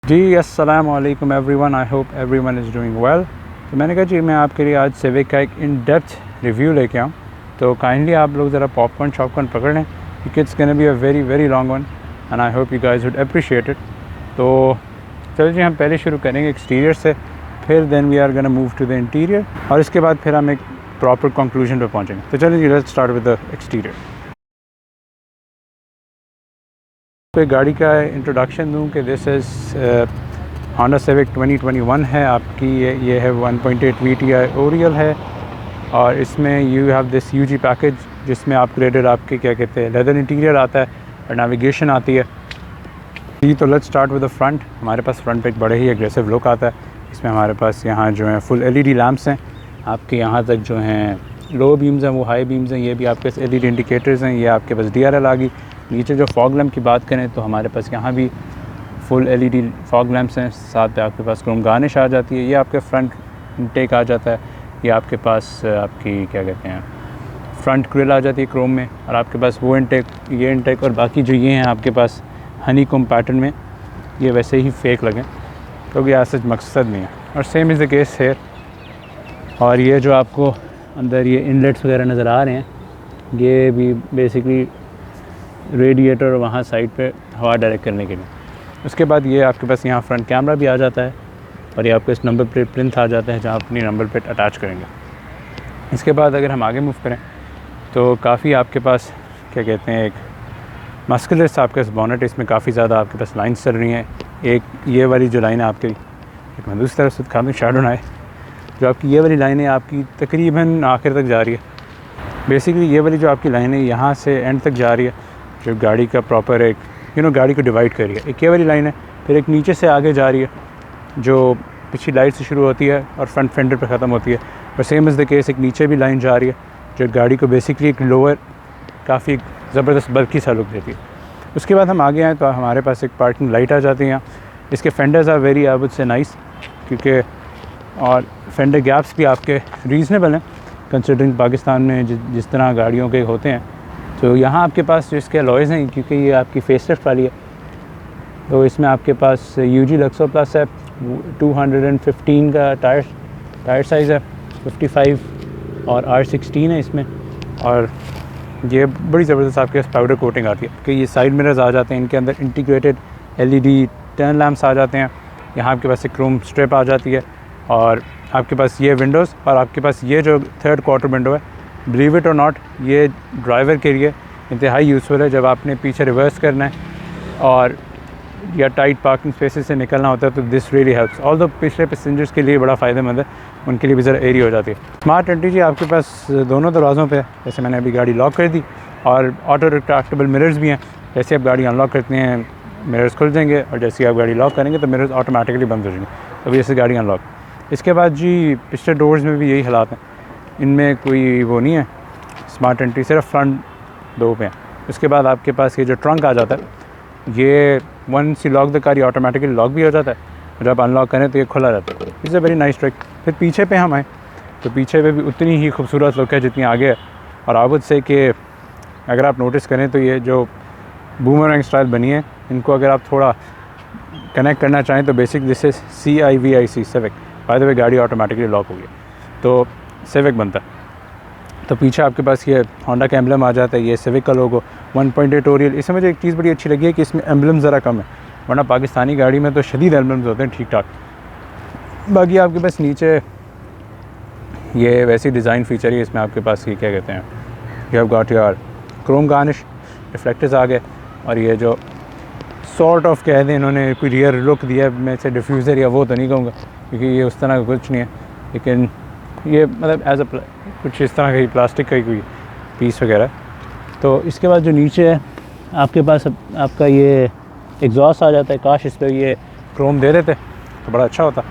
जी अस्सलाम वालेकुम everyone, I hope everyone is doing well. तो मैंने कहा जी मैं आपके लिए आज सिविक का एक इन डेप्थ रिव्यू लेके आऊँ, तो काइंडली आप लोग ज़रा पॉपकॉर्न शॉपकॉर्न पकड़ लें क्योंकि it's gonna be a very very long one and I hope you guys would appreciate it. तो चलो जी हम पहले शुरू करेंगे एक्सटीरियर से, फिर then we are gonna move to the interior और इसके बाद फिर हम एक प्रॉपर कंक्लूजन पे पहुँचेंगे। तो चलिए जी let's start with the exterior. तो गाड़ी का इंट्रोडक्शन दूं कि दिस इज़ होंडा सिविक 2021 है आपकी। ये है 1.8 VTI ओरियल है और इसमें you have this UG package जिसमें अपग्रेडेड आपके क्या कहते हैं लेदर इंटीरियर आता है और नेविगेशन आती है जी। तो let's start with the front. हमारे पास फ्रंट पे एक बड़े ही एग्रेसिव लुक आता है। इसमें हमारे पास यहाँ जो है फुल LED लैम्प्स हैं आपके, यहाँ तक जो हैं लो बीम्स हैं वो हाई बीम्स हैं, ये भी आपके पास LED इंडिकेटर्स हैं। ये आपके पास DRL आ गई। नीचे जो फॉग लैम्प की बात करें तो हमारे पास यहाँ भी फुल LED फॉग लैम्प्स हैं, साथ में आपके पास क्रोम गार्निश आ जाती है। ये आपके फ्रंट इंटेक आ जाता है। ये आपके पास आपकी क्या कहते हैं फ्रंट ग्रिल आ जाती है क्रोम में, और आपके पास वो इंटेक, ये इंटेक और बाकी जो ये हैं आपके पास हनी कॉम पैटर्न में, ये वैसे ही फेक लगें क्योंकि आज सच मकसद नहीं है। और same is the case hair. और ये जो आपको अंदर ये इनलेट्स वगैरह नज़र आ रहे हैं, ये भी बेसिकली रेडिएटर वहाँ साइड पे हवा डायरेक्ट करने के लिए। उसके बाद ये आपके पास यहाँ फ्रंट कैमरा भी आ जाता है और ये आपके इस नंबर प्लेट प्रिंट आ जाता है जहाँ अपनी नंबर प्लेट अटैच करेंगे। इसके बाद अगर हम आगे मूव करें तो काफ़ी आपके पास क्या कहते हैं एक मस्कुलर सा आपके पास बॉनेट, इसमें काफ़ी ज़्यादा आपके पास लाइन्स चल रही हैं। एक ये वाली जो लाइन है आपकी, एक मैं दूसरी तरफ से दिखा दूँ शैडो ना आए, जो आपकी ये वाली लाइन है आपकी तकरीबन आखिर तक जा रही है। बेसिकली ये वाली जो आपकी लाइन है यहाँ से एंड तक जा रही है, जो गाड़ी का प्रॉपर एक गाड़ी को डिवाइड कर रही है। एक ये वाली लाइन है, फिर एक नीचे से आगे जा रही है जो पिछली लाइट से शुरू होती है और फ्रंट फेंडर पे ख़त्म होती है। और सेम इज़ द केस एक नीचे भी लाइन जा रही है जो गाड़ी को बेसिकली एक लोअर काफ़ी ज़बरदस्त बल्कि सा लुक देती है। उसके बाद हम आगे आएँ तो हमारे पास एक पार्किंग लाइट आ जाती है यहाँ। इसके fenders are very I would से नाइस, क्योंकि और फेंडर गैप्स भी आपके रीज़नेबल हैं कंसिडरिंग पाकिस्तान में जिस तरह गाड़ियों के होते हैं। तो यहाँ आपके पास जो इसके अलॉयज़ हैं, क्योंकि ये आपकी फेसलिफ्ट वाली है, तो इसमें आपके पास UG लक्सो प्लस है, 215 का टायर साइज़ है, 55 और R16 है इसमें। और ये बड़ी ज़बरदस्त आपके पास पाउडर कोटिंग आती है कि ये साइड मिरर्स आ जाते हैं, इनके अंदर इंटीग्रेटेड LED टर्न लैम्प्स आ जाते हैं। यहाँ आपके पास एक क्रोम स्ट्रिप आ जाती है और आपके पास ये विंडोज़ और आपके पास ये जो थर्ड क्वार्टर विंडो है, बिलीव इट और नॉट, ये ड्राइवर के लिए इंतहाई यूज़फुल है जब आपने पीछे रिवर्स करना है और या टाइट पार्किंग स्पेसेस से निकलना होता है। तो दिस रियली हेल्प्स। ऑल्दो पिछले पैसेंजर्स के लिए बड़ा फ़ायदेमंद है, उनके लिए भी ज़रा एरिया हो जाती है। स्मार्ट एंट्री जी आपके पास दोनों दरवाज़ों पे, जैसे मैंने अभी गाड़ी लॉक कर दी, और ऑटो रिट्रैक्टेबल मिरर्स भी हैं। जैसे आप गाड़ी अनलॉक करते हैं मिरर्स खुल जाएंगे और जैसे आप गाड़ी लॉक करेंगे तो मिरर्स ऑटोमेटिकली बंद हो जाएंगे, तो जैसे गाड़ी अनलॉक। इसके बाद जी पिछले डोर्स में भी यही हालात हैं, इनमें कोई वो नहीं है स्मार्ट एंट्री, सिर्फ फ्रंट दो पे हैं। उसके बाद आपके पास ये जो ट्रंक आ जाता है, ये once you lock the car ये ऑटोमेटिकली लॉक भी हो जाता है, जब अनलॉक करें तो ये खुला रहता है। It's a very nice trick. फिर पीछे पे हम आए तो पीछे पे भी उतनी ही खूबसूरत लुक है जितनी आगे है। और आई वुड से कि अगर आप नोटिस करें तो ये जो बूमरैंग स्टाइल बनी है, इनको अगर आप थोड़ा कनेक्ट करना चाहें तो basic this is CIVIC civic. By the way गाड़ी ऑटोमेटिकली लॉक हो गई तो सिविक बनता है। तो पीछे आपके पास ये होंडा का एम्बलम आ जाता है, ये सिविक का लोगो 1.8 ओरियल। इसमें मुझे एक चीज़ बड़ी अच्छी लगी है कि इसमें एम्बलम ज़रा कम है, वरना पाकिस्तानी गाड़ी में तो शदीद एम्बलम्स होते हैं ठीक ठाक। बाकी आपके पास नीचे ये वैसी डिज़ाइन फीचर है, इसमें आपके पास ये क्या कहते हैं, you have got your chrome garnish, reflectors आ गए, और ये जो सॉर्ट ऑफ कह दें इन्होंने कोई रियर लुक दिया है, मैं से डिफ्यूज़र या वो तो नहीं कहूँगा क्योंकि ये उस तरह का कुछ नहीं है, लेकिन ये मतलब एज अ कुछ इस तरह का ही प्लास्टिक का ही कोई पीस वगैरह। तो इसके बाद जो नीचे है आपके पास आपका ये एग्जॉस्ट आ जाता है। काश इस पर ये क्रोम दे देते तो बड़ा अच्छा होता।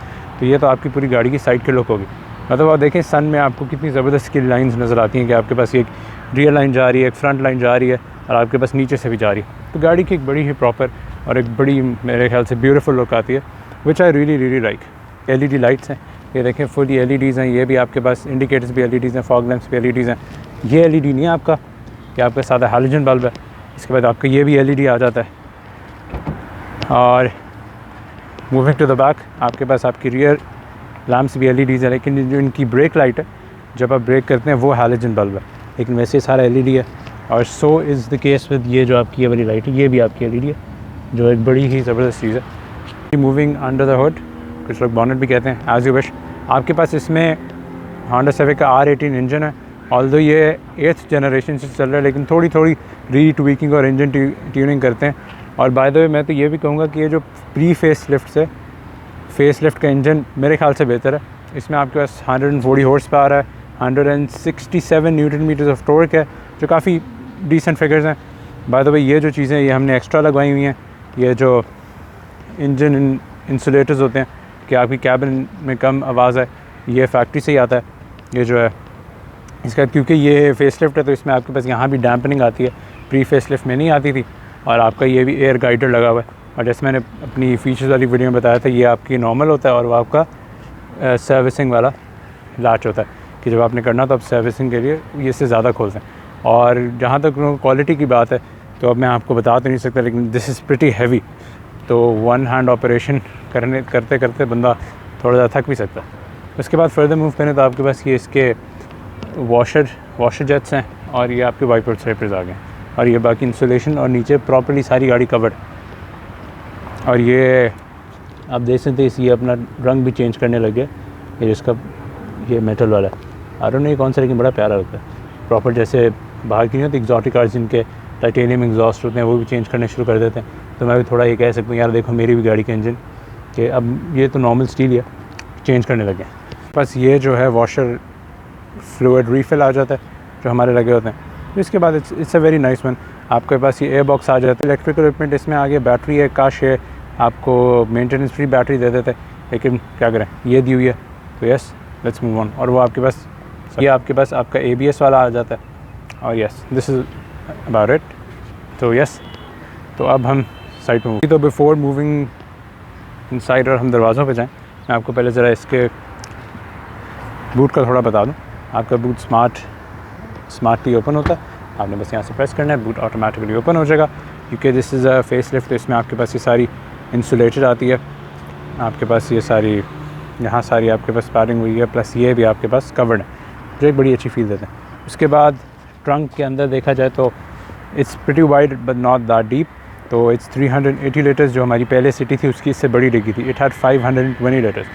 तो ये तो आपकी पूरी गाड़ी की साइड की लुक होगी। मतलब आप देखें सन में आपको कितनी ज़बरदस्त की लाइंस नज़र आती हैं कि आपके पास एक रियर लाइन जा रही है, एक फ्रंट लाइन जा रही है और आपके पास नीचे से भी जा रही है। तो गाड़ी की एक बड़ी ही प्रॉपर और एक बड़ी मेरे ख्याल से ब्यूटीफुल लुक आती है, which I really like. LED lights हैं, ये देखें फुली LEDs हैं, ये भी आपके पास इंडिकेटर्स भी LEDs हैं, फॉग लैंप्स भी LEDs हैं। ये LED नहीं है आपका, कि आपका सादा हैलोजन बल्ब है। इसके बाद आपका ये भी LED आ जाता है और मूविंग टू द बैक, आपके पास आपकी रियर लैम्प्स भी LEDs है, लेकिन जो इनकी ब्रेक लाइट है जब आप ब्रेक करते हैं वो हैलोजन बल्ब है, लेकिन वैसे सारा LED है। और so is the case with ये जो आपकी ये वाली लाइट है, ये भी आपकी LED है, जो एक बड़ी ही ज़बरदस्त चीज़ है। मूविंग अंडर द हुड, कुछ लोग बॉनेट भी कहते हैं, एज यू विश। आपके पास इसमें होंडा सिविक का R18 इंजन है, ऑल्दो ये 8th जनरेशन से चल रहा है, लेकिन थोड़ी थोड़ी री-ट्वीकिंग और इंजन ट्यूनिंग करते हैं। और बाय द वे मैं तो ये भी कहूँगा कि ये जो प्री फेस लिफ्ट से फेस लिफ्ट का इंजन मेरे ख्याल से बेहतर है। इसमें आपके पास 140 हॉर्स पावर है, 167 न्यूटन मीटर्स ऑफ टॉर्क है, जो काफ़ी डिसेंट फिगर्स हैं। बाय द वे ये जो चीज़ें ये हमने एक्स्ट्रा लगवाई हुई हैं, ये जो इंजन इंसुलेटर्स होते हैं कि आपकी कैबिन में कम आवाज़ है, ये फैक्ट्री से ही आता है। ये जो है इसका, क्योंकि ये फेस लिफ्ट है तो इसमें आपके पास यहाँ भी डैम्पनिंग आती है, प्री फेस लिफ्ट में नहीं आती थी। और आपका ये भी एयर गाइडर लगा हुआ है, और जैसे मैंने अपनी फीचर्स वाली वीडियो में बताया था, ये आपकी नॉर्मल होता है और वो आपका सर्विसिंग वाला लाच होता है कि जब आपने करना तो आप सर्विसिंग के लिए ये इससे ज़्यादा खोलते हैं। और जहाँ तक क्वालिटी की बात है तो अब मैं आपको बता तो नहीं सकता, लेकिन दिस इज़ प्रिटी हैवी, तो वन हैंड ऑपरेशन करते करते बंदा थोड़ा ज़्यादा थक भी सकता है। उसके बाद फर्दर मूव करें तो आपके पास ये इसके वॉशर जेट्स हैं, और ये आपके वाइपर स्ट्राइपर्स आ गए, और ये बाकी इंसुलेशन और नीचे प्रॉपर्ली सारी गाड़ी कवर्ड। और ये आप देख सकते हैं ये अपना रंग भी चेंज करने लगे, ये जिसका ये मेटल वाला है, आई डोंट नो ये कौन सा, लेकिन बड़ा प्यारा लगता है। प्रॉपर जैसे बाहर की नहीं होती एग्जॉटिक कार्स जिनके टाइटेनियम एग्जॉस्ट होते हैं, वो भी चेंज करने शुरू कर देते हैं। तो मैं भी थोड़ा ये कह सकता हूँ यार देखो मेरी भी गाड़ी के इंजन कि अब ये तो नॉर्मल स्टील है, चेंज करने लगे। बस ये जो है वॉशर फ्लूइड रीफिल आ जाता है जो हमारे लगे होते हैं। इसके बाद it's a very nice one. आपके पास ये एयर बॉक्स आ जाता है, इलेक्ट्रिकल इक्विपमेंट इसमें आगे, बैटरी है, काश है आपको मेंटेनेंस फ्री बैटरी दे देते, लेकिन क्या करें ये दी हुई है। तो यस लेट्स मूव ऑन। और वो आपके पास ये आपके पास आपका ABS वाला आ जाता है, और yes this is about it. तो यस, तो अब हम साइड पे तो बिफोर मूविंग इनसाइड और हम दरवाज़ों पे जाएं, मैं आपको पहले ज़रा इसके बूट का थोड़ा बता दूं। आपका बूट स्मार्टली ओपन होता है, आपने बस यहाँ से प्रेस करना है, बूट ऑटोमेटिकली ओपन हो जाएगा। क्योंकि this is a face lift, तो इसमें आपके पास ये सारी इंसुलेटेड आती है, आपके पास ये सारी यहाँ सारी आपके पास पैडिंग हुई है, प्लस ये भी आपके पास कवर्ड है, जो एक बड़ी अच्छी फील देते हैं। उसके बाद ट्रंक के अंदर देखा जाए तो it's pretty wide but not that deep, तो इट्स 380 लीटर्स, जो हमारी पहले सिटी थी उसकी इससे बड़ी डिग्गी थी। इट हैड 520 लीटर्स,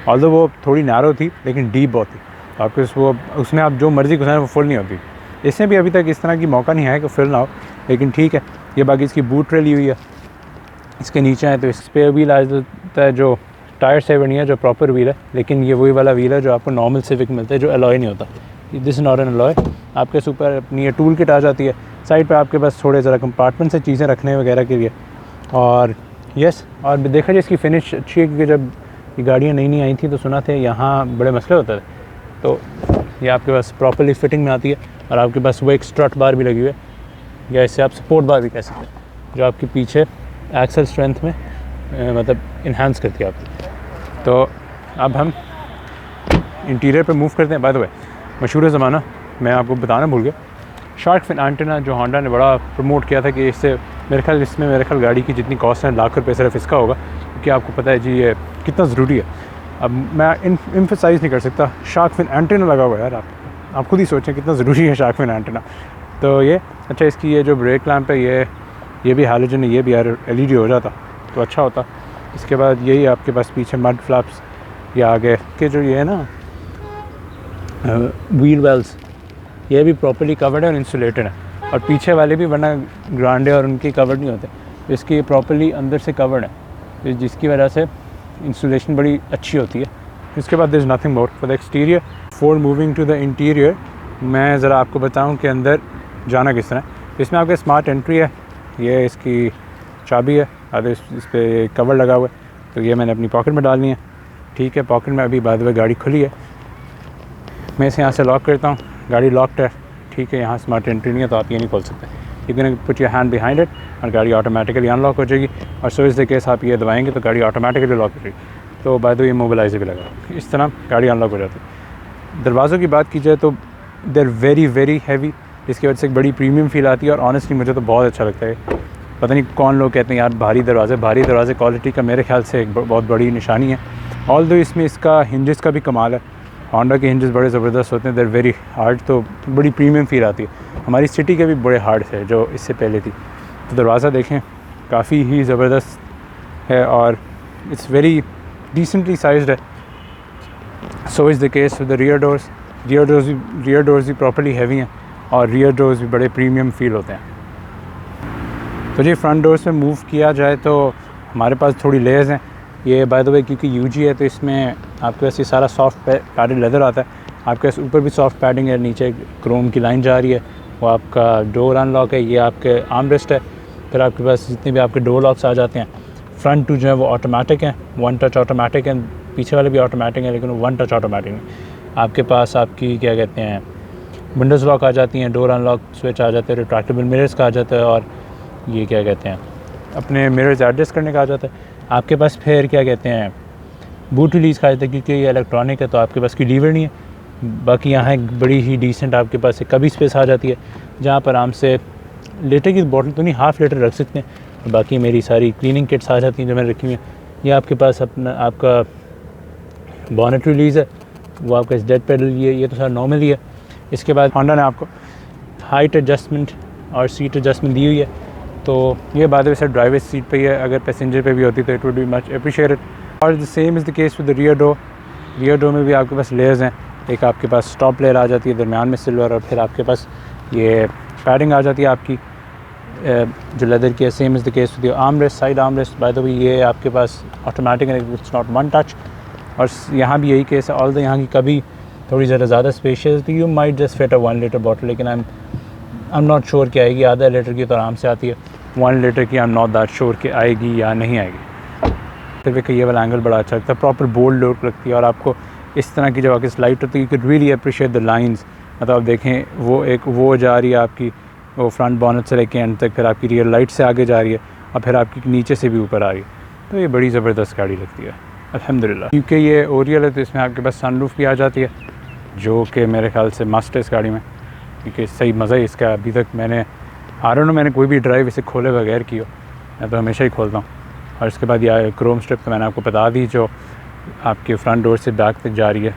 ऑल्दो वो थोड़ी नैरो थी लेकिन डीप बहुत थी। आपके वो उसमें आप जो मर्ज़ी घुसाएं वो फुल नहीं होती। इसमें भी अभी तक इस तरह की मौका नहीं है कि फुल ना हो, लेकिन ठीक है। ये बाकी इसकी बूट ट्रे ली हुई है, इसके नीचे है तो इस स्पेयर व्हील आ जाता है, जो टायर से बनी है, जो प्रॉपर व्हील है, लेकिन ये वही वाला व्हील है जो आपको नॉर्मल सिविक मिलता है, जो अलॉय नहीं होता। This is not an alloy. आपके ऊपर अपनी ये टूल किट आ जाती है, साइड पे आपके पास थोड़े ज़रा कंपार्टमेंट से चीज़ें रखने वगैरह के लिए। और यस, और देखा जाए इसकी फिनिश अच्छी है, क्योंकि जब ये गाड़ियाँ नई नई आई थी तो सुना थे यहाँ बड़े मसले होते थे, तो ये आपके पास प्रॉपर्ली फिटिंग में आती है। और आपके पास वो एक स्ट्रट बार भी लगी हुई है, या इससे आप सपोर्ट बार भी कह सकते हैं, जो आपके पीछे एक्सल स्ट्रेंथ में मतलब इन्हांस करती है आपकी। तो अब हम इंटीरियर पे मूव करते हैं। बाय द वे मशहूर ज़माना मैं आपको बताना भूल गया, शार्क फिन एंटेना जो होंडा ने बड़ा प्रमोट किया था कि इससे मेरे ख्याल गाड़ी की जितनी कॉस्ट है लाख रुपये सिर्फ इसका होगा, क्योंकि आपको पता है जी ये कितना ज़रूरी है। अब मैं एम्फसाइज़ नहीं कर सकता, शार्क फिन एंटेना लगा हुआ है यार, आप खुद ही सोचें कितना ज़रूरी है शार्क फिन एंटेना। तो ये अच्छा, इसकी ये जो ब्रेक लैंप है ये भी हैलोजन है, ये भी यार LED हो जाता तो अच्छा होता। इसके बाद यही आपके पास पीछे मड फ्लैप्स, या आगे के जो ये है ना व्हील वेल्स, ये भी प्रॉपर्ली कवर्ड है और इंसुलेटेड है। और पीछे वाले भी वरना ग्रांडे और उनके कवर्ड नहीं होते, तो इसकी ये प्रॉपर्ली अंदर से कवर्ड है, तो जिसकी वजह से इंसुलेशन बड़ी अच्छी होती है। इसके बाद there is nothing more for the exterior. For moving to the interior मैं ज़रा आपको बताऊं कि अंदर जाना किस तरह। तो इसमें आपके स्मार्ट एंट्री है, ये इसकी चाबी है, और इस पर कवर लगा हुआ है, तो ये मैंने अपनी पॉकेट में डालनी है। ठीक है, पॉकेट में अभी बाद में गाड़ी खुली है, मैं इसे यहाँ से लॉक करता हूँ, गाड़ी लॉक्ड है। ठीक है, यहाँ स्मार्ट एंट्री नहीं है तो आप ये नहीं खोल सकते। You can put your hand behind it और गाड़ी ऑटोमेटिकली अनलॉक हो जाएगी। और सो इस केस आप ये दबाएंगे तो गाड़ी ऑटोमेटिकली लॉक हो जाएगी। तो बाय द वे मोबाइलाइजर भी लगा, इस तरह गाड़ी अनलॉक हो जाती है। दरवाज़ों की बात की जाए तो they are very very heavy, इसकी वजह से एक बड़ी प्रीमियम फील आती है, और ऑनेस्टली मुझे तो बहुत अच्छा लगता है। पता नहीं कौन लोग कहते हैं यार भारी दरवाज़े क्वालिटी का मेरे ख्याल से एक बहुत बड़ी निशानी है। ऑल्दो इसमें इसका हिंजेस का भी कमाल है। होंडा के हिंजेस बड़े ज़बरदस्त होते हैं, देर वेरी हार्ड, तो बड़ी प्रीमियम फील आती है। हमारी सिटी के भी बड़े हार्ड थे जो इससे पहले थी। तो दरवाज़ा देखें काफ़ी ही ज़बरदस्त है और इट्स वेरी डिसेंटली साइज्ड है। So is the case with the rear doors भी प्रॉपर्ली हैवी हैं और रियर डोर्स भी बड़े प्रीमियम फील होते हैं। तो जी फ्रंट डोर्स में मूव किया जाए तो हमारे पास थोड़ी लेयर्स हैं। ये बाय द वे क्योंकि यूजी है तो इसमें आपके पास ये सारा सॉफ्ट पैडेड लेदर आता है। आपके पास ऊपर भी सॉफ्ट पैडिंग है, नीचे क्रोम की लाइन जा रही है, वो आपका डोर अनलॉक है, ये आपके आर्मरेस्ट है। फिर आपके पास जितने भी आपके डोर लॉक्स आ जाते हैं, फ्रंट टू जो है वो ऑटोमेटिक हैं, वन टच ऑटोमेटिक हैं, पीछे वाले भी ऑटोमेटिक हैं लेकिन वन टच ऑटोमेटिक नहीं। आपके पास आपकी क्या कहते हैं विंडोज़ लॉक आ जाती हैं, डोर अनलॉक स्विच आ जाते हैं, रिट्रैक्टेबल मिरर्स का आ जाता है और ये क्या कहते हैं अपने मिरर्स एडजस्ट करने का आ जाता है। आपके पास फिर क्या कहते हैं बूट रिलीज़ का आ जाता है क्योंकि ये इलेक्ट्रॉनिक है तो आपके पास कोई लीवर नहीं है। बाकी यहाँ एक बड़ी ही डिसेंट आपके पास एक कभी स्पेस आ जाती है जहाँ पर आराम से लीटर की बोतल तो नहीं हाफ़ लीटर रख सकते हैं। बाकी मेरी सारी क्लीनिंग किट्स आ जाती हैं जो मैंने रखी हुई हैं। ये आपके पास अपना आपका बॉनेट रिलीज़ है, वो आपका इस डेड पेडल ये तो सारा नॉर्मल ही है। इसके बाद होंडा ने आपको हाइट एडजस्टमेंट और सीट एडजस्टमेंट दी हुई है, तो ये बाद में सर ड्राइवर सीट पे ही है। अगर पैसेंजर पे भी होती तो it would be much appreciated. और the same is the case with the rear door में भी आपके पास लेयर्स हैं। एक आपके पास स्टॉप लेयर आ जाती है दरमियान में सिल्वर, और फिर आपके पास ये पैडिंग आ जाती है आपकी जो लेदर की है। Same is the case with armrest, side armrest by the way ये आपके पास ऑटोमेटिक है, इट्स नॉट वन टच। और यहाँ भी यही केस है, ऑल्दो यहाँ की कभी थोड़ी ज़्यादा स्पेशियस तो you might just fit a 1 litre bottle, लेकिन आई एम नॉट श्योर कि आएगी। आधा लीटर की तो आराम से आती है, 1 लीटर की I am not that sure कि आएगी या नहीं आएगी। फिर ये वाला एंगल बड़ा अच्छा लगता है, प्रॉपर बोल्ड लुक लगती है। और आपको इस तरह की जब आपकी स्लाइड होती है, you can really appreciate the lines. मतलब आप देखें वो जा रही है आपकी वो फ्रंट बॉनेट से लेके एंड तक, फिर आपकी रियर लाइट से आगे जा रही है और फिर आपकी नीचे से भी ऊपर आ रही है। तो ये बड़ी ज़बरदस्त गाड़ी लगती है अल्हम्दुलिल्लाह। क्योंकि ये ओरियल है तो इसमें आपके पास सनरूफ भी आ जाती है, जो कि मेरे ख्याल से मस्ट है इस गाड़ी में, क्योंकि सही मज़ा है इसका। अभी तक मैंने मैंने कोई भी ड्राइव इसे खोले बगैर की हो, मैं तो हमेशा ही खोलता हूँ। और इसके बाद ये क्रोम स्ट्रिप तो मैंने आपको बता दी जो आपके फ्रंट डोर से बैक तक जा रही है।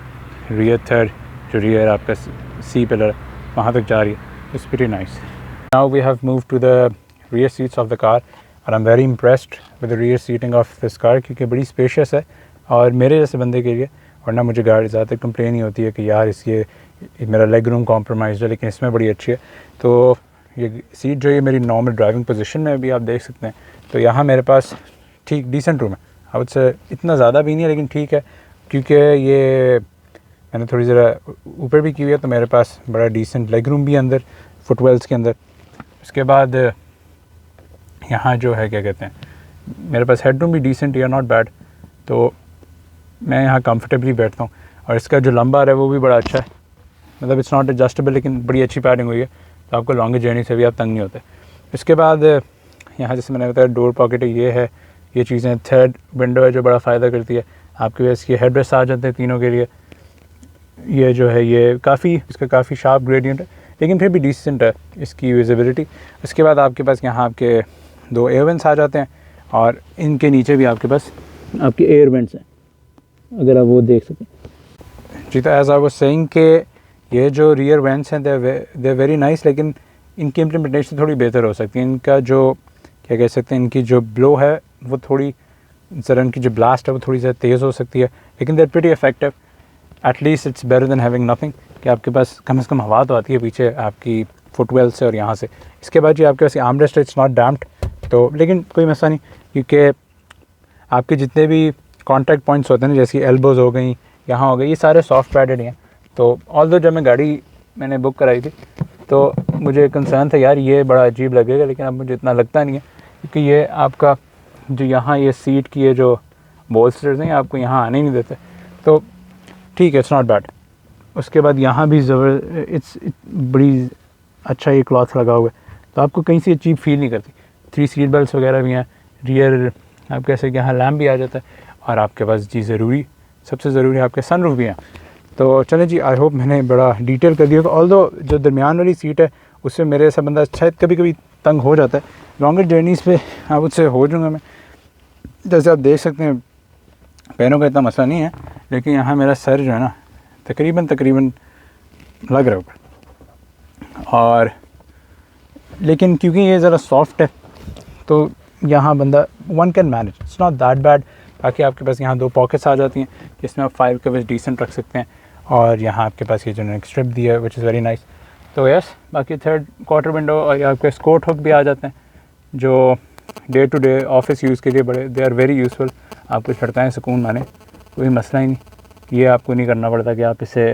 रियर थर्ड जो रियर आपका सी पिलर है वहाँ तक जा रही है। It's very nice. Now we have move to the rear seats of the car और I am very impressed with the rear seating of this car, क्योंकि बड़ी स्पेशियस है और मेरे जैसे बंदे के लिए। वरना मुझे गाड़ी ज़्यादातर कंप्लेन ही होती है कि यार ये मेरा लेग रूम कॉम्प्रोमाइज़ है, लेकिन इसमें बड़ी अच्छी है। तो ये सीट जो है मेरी नॉर्मल ड्राइविंग पोजीशन में भी आप देख सकते हैं। तो यहाँ मेरे पास ठीक डिसेंट रूम है, आई वुड से इतना ज़्यादा भी नहीं है लेकिन ठीक है, क्योंकि ये मैंने थोड़ी ज़रा ऊपर भी की हुई है तो मेरे पास बड़ा डिसेंट लेग रूम भी है अंदर फुटवेल्स के अंदर। उसके बाद यहाँ जो है क्या कहते हैं मेरे पास हेड रूम भी डिसेंट या नॉट बैड, तो मैं यहाँ कंफर्टेबली बैठता हूँ। और इसका जो लंबा है वो भी बड़ा अच्छा है, मतलब इट्स नॉट एडजस्टेबल लेकिन बड़ी अच्छी पैडिंग हुई है, तो आपको लॉन्ग जर्नी से भी आप तंग नहीं होते। इसके बाद यहाँ जैसे मैंने बताया डोर पॉकेट है, ये है, ये चीज़ें। थर्ड विंडो है जो बड़ा फ़ायदा करती है आपके पास, ये हेड रेस्ट आ जाते हैं तीनों के लिए। ये जो है ये इसका काफ़ी शार्प ग्रेडियंट है लेकिन फिर भी डिसेंट है इसकी विजिबिलिटी। इसके बाद आपके पास यहाँ आपके 2 एयर वेंट्स आ जाते हैं और इनके नीचे भी आपके पास आपके एयर वेंट्स हैं, अगर आप वो देख सकें जी। तो एज आई वाज सेइंग कि ये जो रियर वेंट्स हैं दे वेरी नाइस, लेकिन इनकी इम्प्लीमेंटेशन थोड़ी बेहतर हो सकती है। इनका जो क्या कह सकते हैं इनकी जो ब्लो है वो थोड़ी ज़रा, इनकी जो ब्लास्ट है वो थोड़ी ज़्यादा तेज़ हो सकती है, लेकिन that pretty effective. At least it's better than having nothing, कि आपके पास कम से कम हवा तो आती है पीछे आपकी फुटवेल से और यहाँ से। इसके बाद जी आपके पास आर्मरेस्ट इट्स नॉट डैम्प्ड, तो लेकिन कोई मसला नहीं, क्योंकि आपके जितने भी कॉन्टैक्ट पॉइंट्स होते हैं ना, जैसे एल्बोज़ हो गई, यहाँ हो गई, ये सारे सॉफ्ट पैडेड हैं। तो ऑल्दो जब मैं गाड़ी मैंने बुक कराई थी तो मुझे कंसर्न था यार ये बड़ा अजीब लगेगा, लेकिन अब मुझे इतना लगता नहीं है, क्योंकि ये आपका जो यहाँ ये सीट की ये जो बोल्स्टर्स हैं आपको यहाँ आने नहीं देते, तो ठीक है, इट्स नॉट बैड। उसके बाद यहाँ भी इट्स बड़ी अच्छा ये क्लॉथ लगा हुआ है, तो आपको कहीं से अजीब फील नहीं करती। 3 सीट बेल्ट वगैरह भी हैं, रियर आप कैसे कि यहाँ लैम्प भी आ जाता है, और आपके पास जी सबसे ज़रूरी आपके सनरूफ भी हैं। तो चलें जी, आई होप मैंने बड़ा डिटेल कर दिया। ऑल्दो जो दरमियान वाली सीट है उससे मेरे ऐसा बंदा शायद कभी कभी तंग हो जाता है। लॉन्गर जर्नीज़ पे आप उससे हो जाऊँगा मैं। जैसे आप देख सकते हैं पैरों का इतना मसला नहीं है, लेकिन यहाँ मेरा सर जो है ना तकरीबन लग रहा है ऊपर। और लेकिन क्योंकि ये ज़रा सॉफ्ट है तो यहाँ बंदा one can manage, it's not that bad. बाकी आपके पास यहाँ 2 पॉकेट्स आ जाती हैं जिसमें आप फाइल के बस डिसेंट रख सकते हैं। और यहाँ आपके पास ये जो नेक स्ट्रिप दी है विच इज़ वेरी नाइस। तो यस, बाकी 3rd क्वार्टर विंडो और आपके स्कोट हुक भी आ जाते हैं जो day to day office use के लिए बड़े दे आर वेरी यूज़फुल। आपको चढ़ता है सुकून माने, कोई मसला ही नहीं। ये आपको नहीं करना पड़ता कि आप इसे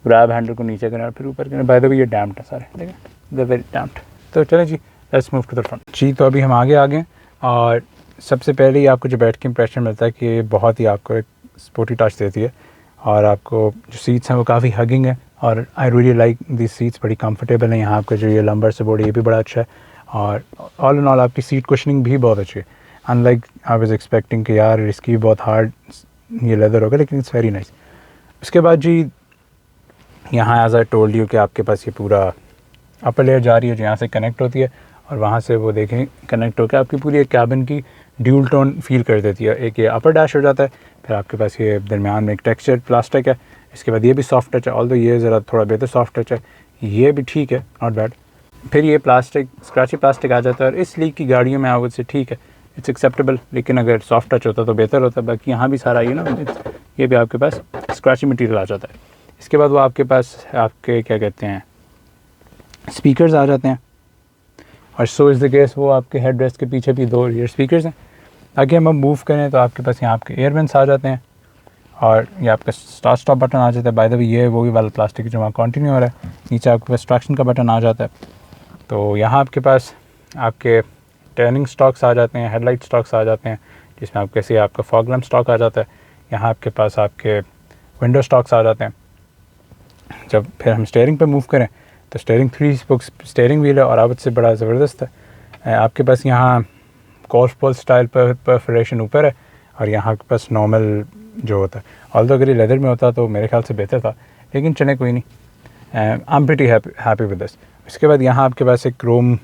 ग्रैब हैंडल को नीचे करें और फिर ऊपर करें। बाय द वे ये डैम्प्ड है सारे, देखें दे वेरी डैम्प्ड। तो चलें जी, let's move to the front जी। तो अभी हम आगे आ गए और सबसे पहले ही आपको जो बैठ के इंप्रेशन मिलता है कि ये बहुत ही आपको एक स्पोर्टी टच देती है। और आपको जो सीट्स हैं वो काफ़ी हगिंग है और आई रियली लाइक दिस सीट्स, बड़ी कंफर्टेबल है। यहाँ आपका जो ये लंबर सपोर्ट ये भी बड़ा अच्छा है और ऑल इन ऑल आपकी सीट कुशनिंग भी बहुत अच्छी है। अनलाइक आई वाज एक्सपेक्टिंग कि यार इसकी बहुत हार्ड ये लेदर होगा, लेकिन इट्स वेरी नाइस। उसके बाद जी यहाँ एज आई टोल्ड यू कि आपके पास ये पूरा अपर लेयर जा रही है जो यहाँ से कनेक्ट होती है और वहाँ से वो देखें कनेक्ट होकर आपकी पूरी एक कैबिन की ड्यूल टोन फील कर देती है। एक ये अपर डैश हो जाता है, फिर आपके पास ये दरमियान में एक टेक्सचर प्लास्टिक है। इसके बाद ये भी सॉफ्ट टच है, ऑल्दो ये ज़रा थोड़ा बेहतर सॉफ्ट टच है, ये भी ठीक है, नॉट बैड। फिर ये प्लास्टिक स्क्रैची प्लास्टिक आ जाता है और इस लीक की गाड़ियों में आवत से ठीक है, इट्स एक्सेप्टेबल। लेकिन अगर सॉफ्ट टच होता तो बेहतर होता। बाकी यहाँ भी सारा ये ना ये भी आपके पास स्क्रैची मटीरियल आ जाता है। इसके बाद वो आपके पास आपके क्या कहते हैं स्पीकर्स आ जाते हैं और सो इज़ द केस वो आपके हेड रेस्ट के पीछे भी 2 रियर स्पीकर्स हैं। आगे हम मूव करें तो आपके पास यहाँ आपके एयर वेंट्स आ जाते हैं और ये आपका स्टार्ट स्टॉप बटन आ जाता है। बाय द वे ये वो भी वाला प्लास्टिक जो वहाँ कंटिन्यू हो रहा है। नीचे आपके पास ट्रैक्शन का बटन आ जाता है। तो यहाँ आपके पास आपके टर्निंग स्टॉक्स आ जाते हैं, हेडलाइट स्टॉक्स आ जाते हैं जिसमें आपके से आपका फॉग लैम्प स्टॉक आ जाता है। यहाँ आपके पास आपके विंडो स्टॉक्स आ जाते हैं। जब फिर हम स्टीयरिंग पे मूव करें तो स्टीयरिंग 3 स्पोक्स स्टीयरिंग व्हील है और आवत से बड़ा ज़बरदस्त है। आपके पास यहाँ गोल्फ बॉल स्टाइल परफोरेशन ऊपर है और यहाँ आपके पास नॉर्मल जो होता है, ऑल्दो अगर ये लेदर में होता तो मेरे ख्याल से बेहतर था, लेकिन चले कोई नहीं। I am pretty happy with this. इसके बाद यहाँ आपके पास एक क्रोम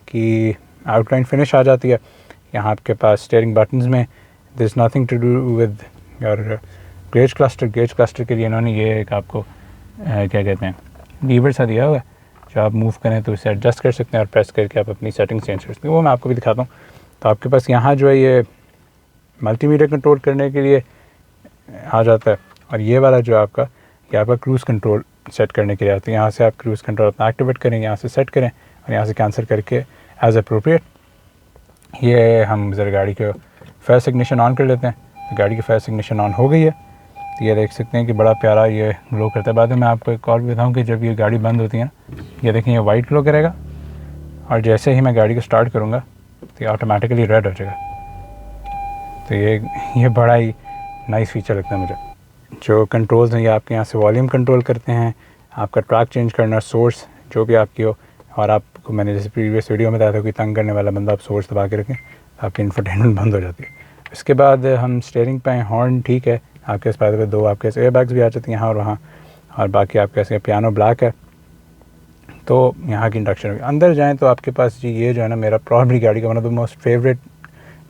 की आउटलाइन फिनिश आ जाती है। यहाँ आपके पास स्टीयरिंग बटन्स में this is nothing to do with your gauge cluster के लिए इन्होंने ये एक आपको क्या कहते हैं लीवर सा दिया हुआ है जो आप मूव करें तो इसे एडजस्ट कर सकते हैं और प्रेस करके आप अपनी सेटिंग चेंज कर सकते हैं। वो मैं आपको भी दिखाता हूँ। तो आपके पास यहाँ जो है ये मल्टीमीडिया कंट्रोल करने के लिए आ जाता है और ये वाला जो आपका ये आपका क्रूज़ कंट्रोल सेट करने के लिए आता है। यहाँ से आप क्रूज़ कंट्रोल अपना एक्टिवेट करें, यहाँ से सेट करें और यहाँ से कैंसिल करके एज अप्रोप्रिएट ये हम ज़रा गाड़ी के फेस इग्निशन ऑन कर लेते हैं। तो गाड़ी की फेस इग्निशन ऑन हो गई है। तो ये देख सकते हैं कि बड़ा प्यारा ये ग्लो करता है। बाद में मैं आपको एक और भी बताऊँ कि जब ये गाड़ी बंद होती है ना, ये देखें ये वाइट ग्लो करेगा और जैसे ही मैं गाड़ी को स्टार्ट करूँगा तो ये ऑटोमेटिकली रेड हो जाएगा। तो ये बड़ा ही नाइस फीचर लगता है मुझे। जो कंट्रोल्स हैं ये आपके यहाँ से वॉल्यूम कंट्रोल करते हैं, आपका ट्रैक चेंज करना, सोर्स जो भी आपकी हो। और आपको मैंने जैसे प्रीवियस वीडियो में बताया था कि तंग करने वाला बंदा आप सोर्स दबा के रखें, आपकी इंफोटेनमेंट बंद हो जाती है। इसके बाद हम स्टीयरिंग पे हॉर्न ठीक है, आपके पास 2 आपके एयर बैग्स भी आ जाती हैं यहाँ और वहाँ, और बाकी आपके पास पियानो ब्लैक है। तो यहाँ की इंडक्शन होगी। अंदर जाएँ तो आपके पास जी ये जो है ना मेरा प्रॉब्ली गाड़ी का one of the most favourite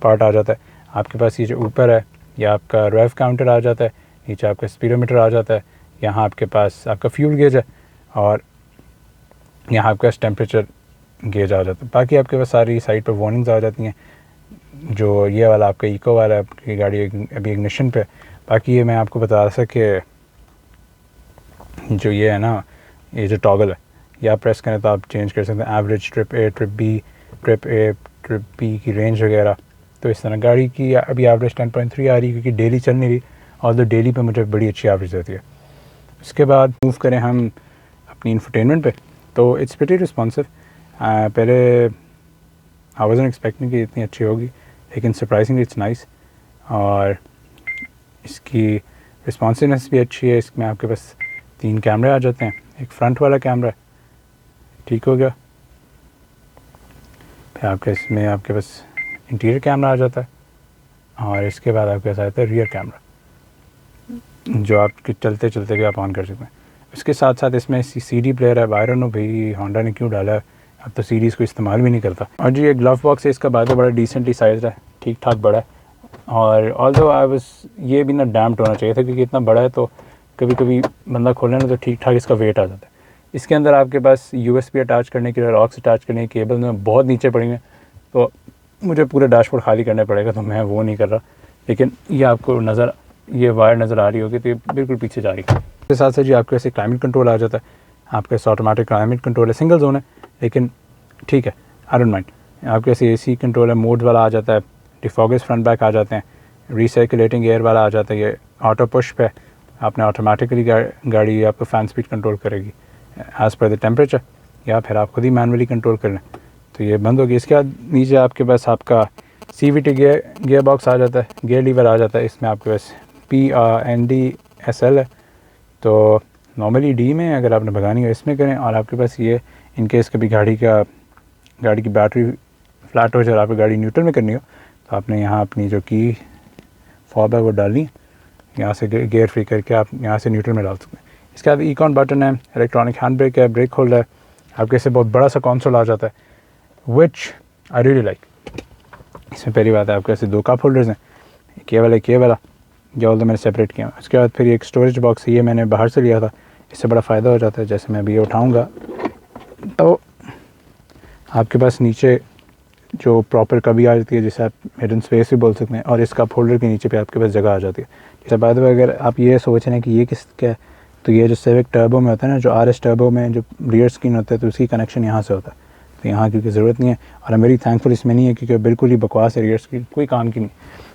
part आ जाता है। आपके पास ये जो ऊपर है ये आपका रेव काउंटर आ जाता है, नीचे आपका स्पीडोमीटर आ जाता है, यहाँ आपके पास आपका फ्यूल गेज है और यहाँ आपके पास टेम्परेचर गेज आ जाता है। बाकी आपके पास सारी साइड पर वार्निंग्स आ जाती हैं। जो ये वाला आपका इको वाला है, आपकी गाड़ी अभी इग्निशन पे। बाकी ये मैं आपको बता सके जो ये है ना ये जो टॉगल है ये आप प्रेस करें तो आप चेंज कर सकते हैं average, trip A, trip B, trip A, trip B की रेंज वगैरह। तो इस तरह गाड़ी की अभी एवरेज 10.3 आ रही है क्योंकि डेली चल नहीं रही, और तो डेली पे मुझे बड़ी अच्छी एवरेज रहती है। उसके बाद मूव करें हम अपनी इंफोटेनमेंट पे, तो इट्स प्रीटी रिस्पॉन्सिव। पहले आई वाज़न्ट एक्सपेक्टिंग कि इतनी अच्छी होगी, लेकिन सरप्राइजिंगली इट्स नाइस। और इसकी रिस्पॉन्सिवनेस भी अच्छी है। इसमें आपके पास 3 कैमरे आ जाते हैं, एक फ्रंट वाला कैमरा ठीक हो गया, फिर आपके इसमें आपके पास इंटीरियर कैमरा आ जाता है, और इसके बाद आपके पास आता है रियर कैमरा जो आपके चलते चलते भी आप ऑन कर सकते हैं। उसके साथ साथ इसमें CD प्लेयर है। आई डोंट नो भाई होंडा ने क्यों डाला है अब तो सीरीज़ को इस्तेमाल भी नहीं करता। और जी ये ग्लव बॉक्स है इसका बाद बड़ा डिसेंटली साइज़ है, ठीक ठाक बड़ा है। और ऑल्दो आई वाज ये भी ना डैम्प्ड होना चाहिए था क्योंकि इतना बड़ा है तो कभी कभी बंदा खोले ना तो ठीक ठाक इसका वेट आ जाता है। इसके अंदर आपके पास USB अटैच करने के लिए और ऑक्स अटैच करने की केबल में बहुत नीचे पड़ी हैं, तो मुझे पूरा डैशबोर्ड खाली करना पड़ेगा, तो मैं वो नहीं कर रहा। लेकिन ये आपको ये वायर नज़र आ रही होगी, तो ये बिल्कुल पीछे जा रही है। इसके साथ साथ जी आपके पास क्लाइमेट कंट्रोल आ जाता है, आपके पास ऑटोमेटिक क्लाइमेट कंट्रोल है, सिंगल जोन है लेकिन ठीक है, आई डोंट माइंड। आपके पास AC कंट्रोल है, मोड वाला आ जाता है, डिफॉगर्स फ्रंट बैक आ जाते हैं, रिसर्कुलेटिंग एयर वाला आ जाता है, ये ऑटो पुश पे आपने ऑटोमेटिकली गाड़ी आपको फ़ैन स्पीड कंट्रोल करेगी एज़ पर द टेम्परेचर, या फिर आप खुद ही मैनुअली कंट्रोल कर लें तो ये बंद होगी। इसके बाद नीचे आपके पास आपका CVT गियर बॉक्स आ जाता है, गियर लीवर आ जाता है। इसमें आपके पास PND/SL है, तो नॉर्मली D में अगर आपने भगानी हो इसमें करें। और आपके पास ये इन केस कभी गाड़ी की बैटरी फ्लैट हो जाए और आपकी गाड़ी न्यूट्रल में करनी हो तो आपने यहाँ अपनी जो की फॉब है वो डालनी है, यहाँ से गियर फ्री करके आप यहाँ से न्यूट्रल में डाल सकते हैं। इसके बाद इकॉन बटन है, इलेक्ट्रॉनिक हैंड ब्रेक है, ब्रेक होल्डर है, आपके से बहुत बड़ा सा कंसोल आ जाता है विच आई रियली लाइक। इसमें पहली बात है आपके ऐसे 2 कप होल्डर्स हैं, ये वाला जो मैंने सेपरेट किया। उसके बाद फिर एक स्टोरेज बॉक्स है, ये मैंने बाहर से लिया था, इससे बड़ा फ़ायदा हो जाता है। जैसे मैं अभी ये उठाऊँगा तो आपके पास नीचे जो प्रॉपर कभी आ जाती है, जिसे आप हिडन स्पेस भी बोल सकते हैं, और इस कप होल्डर के नीचे पे आपके पास जगह आ जाती है। जैसे बाद में अगर आप ये सोच रहे हैं कि ये क्या है, तो ये जो सिविक टर्बो में होता है ना, जो RS टर्बो में जो रियर स्क्रीन होता है, तो उसकी कनेक्शन यहाँ से होता है, तो यहाँ क्योंकि ज़रूरत नहीं है। और मेरी थैंकफुल इसमें नहीं है क्योंकि बिल्कुल ही बकवास है, रियर स्क्रीन कोई काम की नहीं।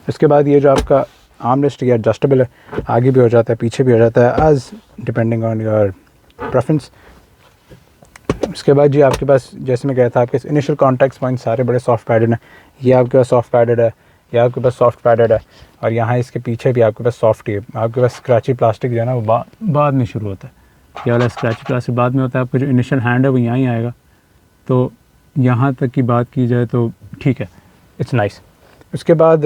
उसके बाद ये जो आपका आर्म रेस्ट या एडजस्टेबल है, आगे भी हो जाता है पीछे भी हो जाता है as depending on your preference. उसके बाद जी आपके पास जैसे मैं कहता था आपके इनिशियल कॉन्टैक्ट पॉइंट सारे बड़े सॉफ्ट पैडेड हैं, ये आपके पास सॉफ्ट पैडेड है, ये आपके पास सॉफ्ट पैडेड है, और यहाँ इसके पीछे भी आपके पास सॉफ्ट है। आपके पास स्क्रैची प्लास्टिक जो है ना वो बाद में शुरू होता है, ये वाला स्क्रैची प्लास्टिक बाद में होता है। आपका जो इनिशियल हैंड है वो यहाँ ही आएगा, तो यहाँ तक की बात की जाए तो ठीक है, इट्स नाइस। उसके बाद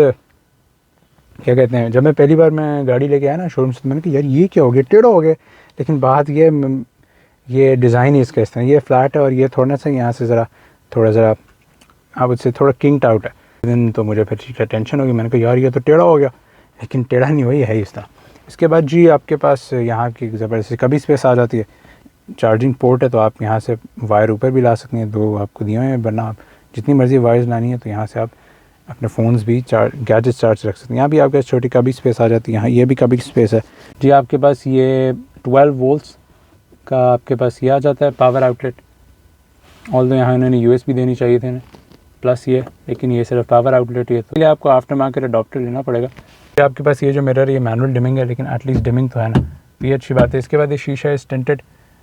क्या कहते हैं, जब मैं पहली बार मैं गाड़ी लेके आया ना शोरूम से, तो मैंने कहा यार ये क्या हो गया, टेढ़ा हो गया। लेकिन बात ये डिज़ाइन ही इसका इस तरह, ये फ्लैट है और ये थोड़ा सा यहाँ से थोड़ा ज़रा आप उससे थोड़ा किंग्ड आउट है। दिन तो मुझे फिर टेंशन होगी, मैंने कहा यार ये तो टेढ़ा हो गया, लेकिन टेढ़ा नहीं हुई है इस तरह। इसके बाद जी आपके पास यहाँ की ज़बरदस्ती कभी स्पेस आ जाती है, चार्जिंग पोर्ट है, तो आप यहाँ से वायर ऊपर भी ला सकते हैं, 2 आपको दिए हुए हैं, वरना आप जितनी मर्ज़ी वायर्स लानी है तो यहाँ से आप अपने फ़ोन्स भी गैजेट्स चार्ज रख सकते हैं। यहाँ भी आपके पास छोटी कभी स्पेस आ जाती है, यहाँ ये भी कभी स्पेस है जी। आपके पास ये 12 वोल्ट्स का आपके पास ये आ जाता है पावर आउटलेट, ऑल्दो यहाँ इन्होंने USB देनी चाहिए थे प्लस ये, लेकिन ये सिर्फ पावर आउटलेट ही है, तो आपको आफ्टर मार्केट अडॉप्टर लेना पड़ेगा। आपके पास ये जो मिरर ये मैनुअल डिमिंग है, लेकिन एटलीस्ट डिमिंग तो है ना, तो ये अच्छी बात है। इसके बाद ये शीशा है टिंटेड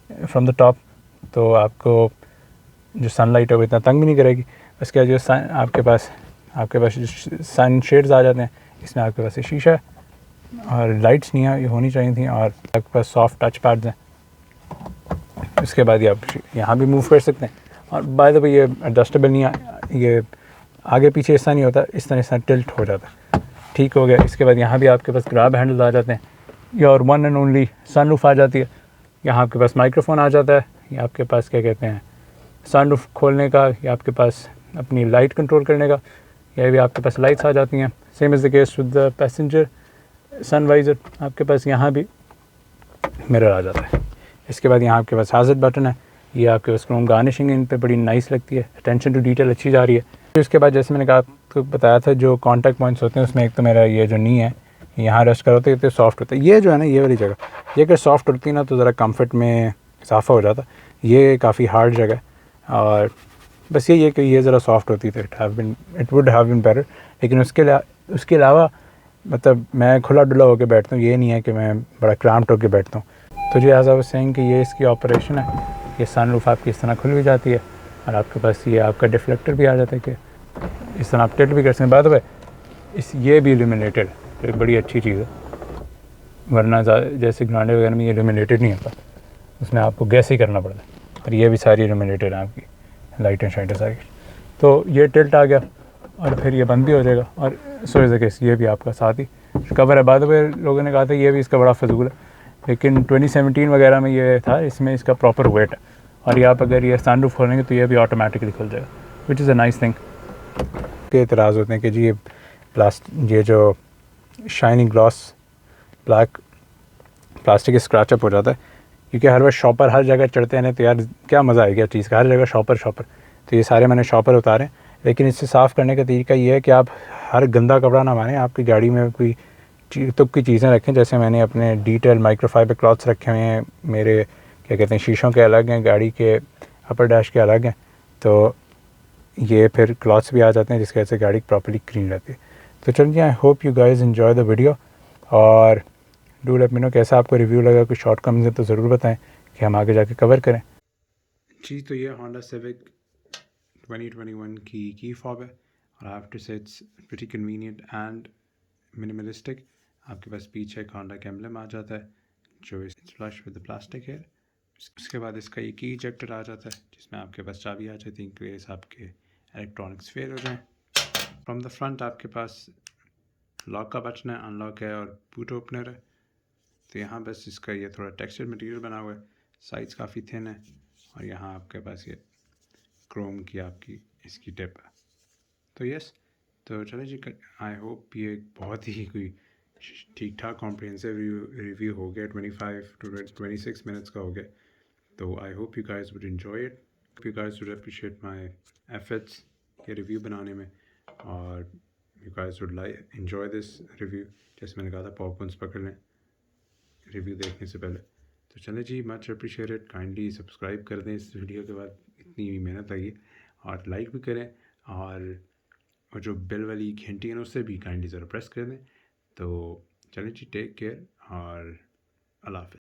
फ्रॉम द टॉप, तो आपको जो सनलाइट है वो इतना तंग भी नहीं करेगी। उसके बाद जो आपके पास सन शेड्स आ जाते हैं, इसमें आपके पास ये शीशा है और लाइट्स नहीं है, ये होनी चाहिए थी, और आपके पास सॉफ्ट टच पैड्स हैं। इसके बाद ये आप यहाँ भी मूव कर सकते हैं, और बाय द वे ये एडजस्टेबल नहीं है, ये आगे पीछे ऐसा नहीं होता, इस तरह टिल्ट हो जाता है, ठीक हो गया। इसके बाद यहाँ भी आपके पास ग्रैब हैंडल्स आ जाते हैं, ये और वन एंड ओनली सनरूफ आ जाती है। यहाँ आपके पास माइक्रोफोन आ जाता है, ये आपके पास क्या कहते हैं सनरूफ खोलने का, ये आपके पास अपनी लाइट कंट्रोल करने का, यह भी आपके पास लाइट्स आ जाती हैं। Same is the case with the passenger sun visor, आपके पास यहाँ भी मिरर आ जाता है। इसके बाद यहाँ आपके पास हैज़र्ड बटन है, ये आपके पास क्रोम गार्निशिंग इन पे बड़ी नाइस लगती है, अटेंशन टू डिटेल अच्छी जा रही है। फिर उसके बाद जैसे मैंने आपको बताया था जो कॉन्टैक्ट पॉइंट्स होते हैं उसमें एक तो मेरा ये जो नी है यहाँ रेस्ट कर होते हैं, तो सॉफ्ट होता है, ये जो है ना ये वाली जगह, ये अगर सॉफ्ट होती है ना तो ज़रा कम्फर्ट में इजाफा हो जाता। ये काफ़ी हार्ड जगह है और बस ये कि ये ज़रा सॉफ्ट होती तो it would have been better. लेकिन उसके अलावा मतलब मैं खुला डुला होकर बैठता हूँ, ये नहीं है कि मैं बड़ा क्रैम्प्ड होकर बैठता हूँ। तो जी एज आई वाज सेइंग कि ये इसकी ऑपरेशन है, ये सनरूफ आपकी इस तरह खुल भी जाती है और आपके पास ये आपका डिफ्लेक्टर भी आ जाता है कि इस तरह आप टिल्ट भी कर सकते हैं। बात है ये भी इल्यूमिनेटेड तो एक बड़ी अच्छी चीज़ है, वरना जैसे ग्रांडे वगैरह में ये इल्यूमिनेटेड नहीं होता, उसमें आपको गैस ही करना पड़ता है। और ये भी सारी इल्यूमिनेटेड है आपकी लाइटें शाइटें सारी। तो ये टिल्ट आ गया और फिर ये बंद भी हो जाएगा। और सो इज़ द केस ये भी आपका साथ ही कवर है। बाद में लोगों ने कहा था ये भी इसका बड़ा फजूल है, लेकिन 2017 वगैरह में ये था, इसमें इसका प्रॉपर वेट है और ये आप अगर ये सनरूफ खोलेंगे तो ये भी ऑटोमेटिकली खुल जाएगा, which is a nice thing. के एतराज़ होते हैं कि जी ये जो shining gloss black plastic scratch up हो जाता है, क्योंकि हर बार शॉपर हर जगह चढ़ते हैं ना, तो यार क्या मज़ा आएगा चीज़ का, हर जगह शॉपर। तो ये सारे मैंने शॉपर उतारे, लेकिन इससे साफ़ करने का तरीका ये है कि आप हर गंदा कपड़ा ना मारें, आपकी गाड़ी में कोई तुक की चीज़ें रखें। जैसे मैंने अपने डिटेल माइक्रोफाइबर क्लॉथ्स रखे हुए हैं, मेरे क्या कहते हैं शीशों के अलग हैं, गाड़ी के अपर डैश के अलग हैं, तो ये फिर क्लॉथ्स भी आ जाते हैं जिसकी वजह से गाड़ी प्रॉपर्ली क्लीन रहती है। तो चलिए, I hope you guys enjoy the video, और डू लेट मी नो कैसा आपको रिव्यू लगा, कुछ शॉर्ट कम्स हैं तो ज़रूर बताएं कि हम आगे जाके कवर करें। जी, तो ये होंडा सिविक 2021 की फॉब है, और आई हैव टू से it's pretty convenient and minimalistic. आपके पास पीछे एक होंडा का एम्ब्लेम आ जाता है जो इस फ्लश विद द प्लास्टिक है। उसके बाद इसका ये की इजेक्टर आ जाता है जिसमें आपके पास चाबी आ जाती है इन केस आपके इलेक्ट्रॉनिक्स फेल हो जाएं। फ्रॉम द फ्रंट आपके पास लॉक का बटन है, अनलॉक है और बूट ओपनर है। तो यहाँ बस इसका ये थोड़ा टेक्सचर मटेरियल बना हुआ है, साइज़ काफ़ी थिन है, और यहाँ आपके पास ये क्रोम की आपकी इसकी टिप है। तो यस, तो चले जी, आई होप ये बहुत ही कोई ठीक ठाक कॉम्प्रिहेंसिव रिव्यू हो गया, 25 to 26 मिनट्स का हो गया। तो I hope you guys would enjoy it, you guys would appreciate my efforts ये रिव्यू बनाने में, और you guys would like enjoy this review. जैसे मैंने कहा था, पॉपकॉर्न्स पकड़ लें रिव्यू देखने से पहले। तो चलें जी, मच अप्रिशिएटेड, काइंडली सब्सक्राइब कर दें इस वीडियो के बाद, इतनी मेहनत आई है, और लाइक भी करें, और जो बेल वाली घंटी है ना उससे भी काइंडली ज़रा प्रेस कर दें। तो चलें जी, टेक केयर और अल्लाह हाफ़िज़।